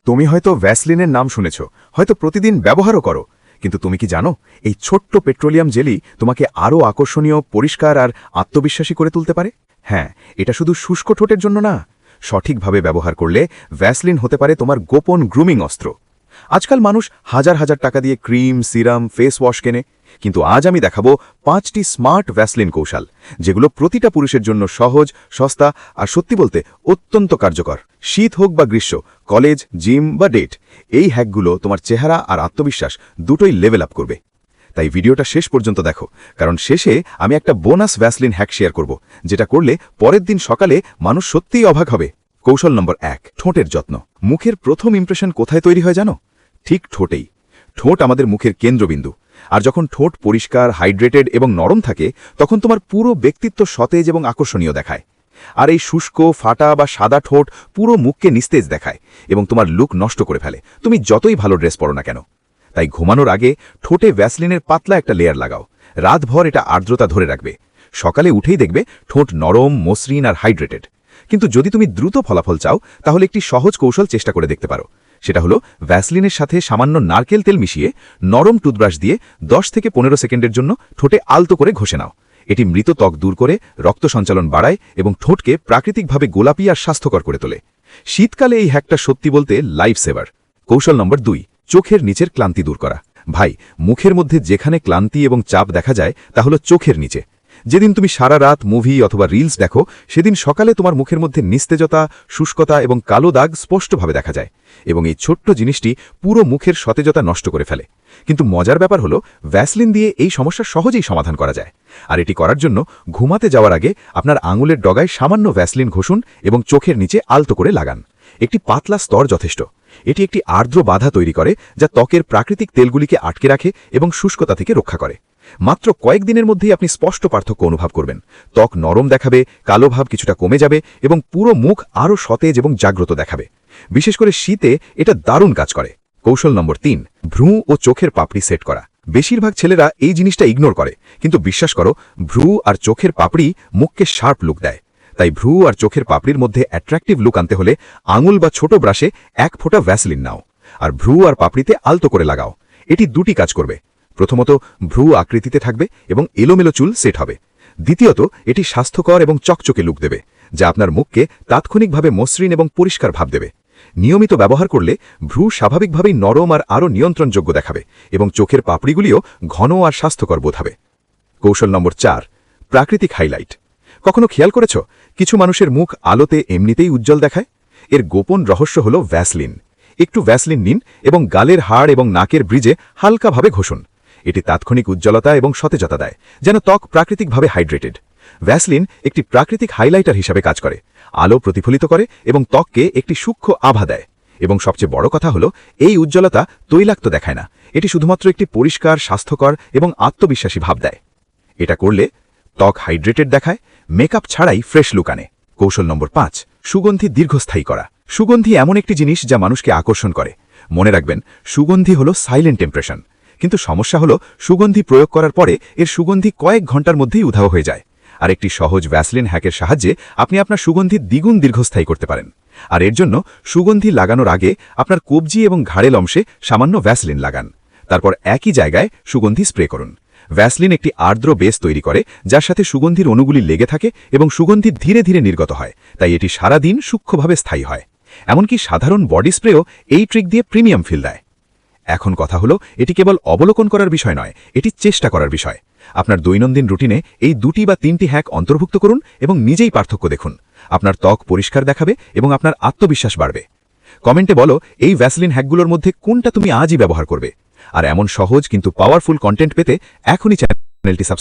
তুমি হয়তো ভ্যাসলিনের নাম শুনেছ, হয়তো প্রতিদিন ব্যবহারও করো, কিন্তু তুমি কি জানো এই ছোট্ট পেট্রোলিয়াম জেলি তোমাকে আরও আকর্ষণীয়, পরিষ্কার আর আত্মবিশ্বাসী করে তুলতে পারে? হ্যাঁ, এটা শুধু শুষ্ক ঠোঁটের জন্য না, সঠিকভাবে ব্যবহার করলে ভ্যাসলিন হতে পারে তোমার গোপন গ্রুমিং অস্ত্র। আজকাল মানুষ হাজার হাজার টাকা দিয়ে ক্রিম, সিরাম, ফেস ওয়াশ কেনে, কিন্তু আজ আমি দেখাবো 5টি স্মার্ট ভ্যাসলিন কৌশল, যেগুলো প্রতিটা পুরুষের জন্য সহজ, সস্তা আর সত্যি বলতে অত্যন্ত কার্যকর। শীত হোক বা গ্রীষ্ম, কলেজ, জিম বা ডেট, এই হ্যাকগুলো তোমার চেহারা আর আত্মবিশ্বাস দুটোই লেভেল আপ করবে। তাই ভিডিওটা শেষ পর্যন্ত দেখো, কারণ শেষে আমি একটা বোনাস ভ্যাসলিন হ্যাক শেয়ার করব, যেটা করলে পরের দিন সকালে মানুষ সত্যিই অবাক হবে। কৌশল নম্বর 1, ঠোঁটের যত্ন। মুখের প্রথম ইমপ্রেশন কোথায় তৈরি হয় জানো? ঠিক ঠোঁটেই। ঠোঁট আমাদের মুখের কেন্দ্রবিন্দু, আর যখন ঠোঁট পরিষ্কার, হাইড্রেটেড এবং নরম থাকে, তখন তোমার পুরো ব্যক্তিত্ব সতেজ এবং আকর্ষণীয় দেখায়। আর এই শুষ্ক, ফাটা বা সাদা ঠোঁট পুরো মুখকে নিস্তেজ দেখায় এবং তোমার লুক নষ্ট করে ফেলে, তুমি যতই ভালো ড্রেস পরো না কেন। তাই ঘুমানোর আগে ঠোঁটে ভ্যাসলিনের পাতলা একটা লেয়ার লাগাও। রাতভর এটা আর্দ্রতা ধরে রাখবে। সকালে উঠেই দেখবে ঠোঁট নরম, মসৃণ আর হাইড্রেটেড। কিন্তু যদি তুমি দ্রুত ফলাফল চাও, তাহলে একটি সহজ কৌশল চেষ্টা করে দেখতে পারো। সেটা হলো ভ্যাসলিনের সাথে সামান্য নারকেল তেল মিশিয়ে নরম টুথব্রাশ দিয়ে 10 থেকে 15 সেকেন্ডের জন্য ঠোঁটে আলতো করে ঘষে নাও। এটি মৃত ত্বক দূর করে রক্ত সঞ্চালন বাড়ায় এবং ঠোঁটকে প্রাকৃতিকভাবে গোলাপি আর স্বাস্থ্যকর করে তোলে। শীতকালে এই হ্যাকটা সত্যি বলতে লাইফ সেভার। কৌশল নম্বর 2, চোখের নিচের ক্লান্তি দূর করা। ভাই, মুখের মধ্যে যেখানে ক্লান্তি এবং চাপ দেখা যায় তা হলো চোখের নিচে। যেদিন তুমি সারা রাত মুভি অথবা রিলস দেখো, সেদিন সকালে তোমার মুখের মধ্যে নিস্তেজতা, শুষ্কতা এবং কালো দাগ স্পষ্টভাবে দেখা যায়, এবং এই ছোট্ট জিনিসটি পুরো মুখের সতেজতা নষ্ট করে ফেলে। কিন্তু মজার ব্যাপার হলো, ভ্যাসলিন দিয়ে এই সমস্যা সহজেই সমাধান করা যায়। আর এটি করার জন্য ঘুমাতে যাওয়ার আগে আপনার আঙুলের ডগায় সামান্য ভ্যাসলিন ঘষুন এবং চোখের নিচে আলতো করে লাগান। একটি পাতলা স্তর যথেষ্ট। এটি একটি আর্দ্র বাধা তৈরি করে, যা ত্বকের প্রাকৃতিক তেলগুলিকে আটকে রাখে এবং শুষ্কতা থেকে রক্ষা করে। মাত্র কয়েকদিনের মধ্যেই আপনি স্পষ্ট পার্থক্য অনুভব করবেন। ত্বক নরম দেখাবে, কালো ভাব কিছুটা কমে যাবে এবং পুরো মুখ আরও সতেজ এবং জাগ্রত দেখাবে। বিশেষ করে শীতে এটা দারুণ কাজ করে। কৌশল নম্বর 3, ভ্রু ও চোখের পাপড়ি সেট করা। বেশিরভাগ ছেলেরা এই জিনিসটা ইগনোর করে, কিন্তু বিশ্বাস করো, ভ্রু আর চোখের পাপড়ি মুখকে শার্প লুক দেয়। তাই ভ্রু আর চোখের পাপড়ির মধ্যে অ্যাট্রাকটিভ লুক আনতে হলে আঙুল বা ছোট ব্রাশে 1 ফোঁটা ভ্যাসলিন নাও, আর ভ্রু আর পাপড়িতে আলতো করে লাগাও। এটি দুটি কাজ করবে। প্রথমত, ভ্রু আকৃতিতে থাকবে এবং এলোমেলো চুল সেট হবে। দ্বিতীয়ত, এটি স্বাস্থ্যকর এবং চকচকে লুক দেবে, যা আপনার মুখকে তাৎক্ষণিকভাবে মসৃণ এবং পরিষ্কার ভাব দেবে। নিয়মিত ব্যবহার করলে ভ্রু স্বাভাবিকভাবেই নরম আর আরও নিয়ন্ত্রণযোগ্য দেখাবে এবং চোখের পাপড়িগুলিও ঘন আর স্বাস্থ্যকর বোধ হবে। কৌশল নম্বর 4, প্রাকৃতিক হাইলাইট। কখনো খেয়াল করেছ, কিছু মানুষের মুখ আলোতে এমনিতেই উজ্জ্বল দেখায়? এর গোপন রহস্য হল ভ্যাসলিন। একটু ভ্যাসলিন নিন এবং গালের হাড় এবং নাকের ব্রিজে হালকাভাবে ঘষুন। এটি তাৎক্ষণিক উজ্জ্বলতা এবং সতেজতা দেয়, যেন ত্বক প্রাকৃতিকভাবে হাইড্রেটেড। ভ্যাসলিন একটি প্রাকৃতিক হাইলাইটার হিসাবে কাজ করে, আলো প্রতিফলিত করে এবং ত্বককে একটি সূক্ষ্ম আভা দেয়। এবং সবচেয়ে বড় কথা হলো, এই উজ্জ্বলতা তৈলাক্ত দেখায় না, এটি শুধুমাত্র একটি পরিষ্কার, স্বাস্থ্যকর এবং আত্মবিশ্বাসী ভাব দেয়। এটা করলে ত্বক হাইড্রেটেড দেখায়, মেকআপ ছাড়াই ফ্রেশ লুক আনে। কৌশল নম্বর 5, সুগন্ধি দীর্ঘস্থায়ী করা। সুগন্ধি এমন একটি জিনিস যা মানুষকে আকর্ষণ করে। মনে রাখবেন, সুগন্ধি হলো সাইলেন্ট ইমপ্রেশন। কিন্তু সমস্যা হলো, সুগন্ধি প্রয়োগ করার পরে এর সুগন্ধি কয়েক ঘন্টার মধ্যেই উধাও হয়ে যায়। আর একটি সহজ ভ্যাসলিন হ্যাকের সাহায্যে আপনি আপনার সুগন্ধি দ্বিগুণ দীর্ঘস্থায়ী করতে পারেন। আর এর জন্য সুগন্ধি লাগানোর আগে আপনার কবজি এবং ঘাড়ের অংশে সামান্য ভ্যাসলিন লাগান। তারপর একই জায়গায় সুগন্ধি স্প্রে করুন। ভ্যাসলিন একটি আর্দ্র বেস তৈরি করে, যার সাথে সুগন্ধির অণুগুলি লেগে থাকে এবং সুগন্ধি ধীরে ধীরে নির্গত হয়, তাই এটি সারাদিন সূক্ষ্মভাবে স্থায়ী হয়। এমনকি সাধারণ বডি স্প্রেও এই ট্রিক দিয়ে প্রিমিয়াম ফিল দেয়। এখন কথা হলো, এটি কেবল অবলোকন করার বিষয় নয়, এটি চেষ্টা করার বিষয়। আপনার দৈনন্দিন রুটিনে এই 2টি বা 3টি হ্যাক অন্তর্ভুক্ত করুন এবং নিজেই পার্থক্য দেখুন। আপনার ত্বক পরিষ্কার দেখাবে এবং আপনার আত্মবিশ্বাস বাড়বে। কমেন্টে বলো, এই ভ্যাসলিন হ্যাকগুলোর মধ্যে কোনটা তুমি আজই ব্যবহার করবে। আর এমন সহজ কিন্তু পাওয়ারফুল কন্টেন্ট পেতে এখনই চ্যানেলটি সাবস্ক্রাইব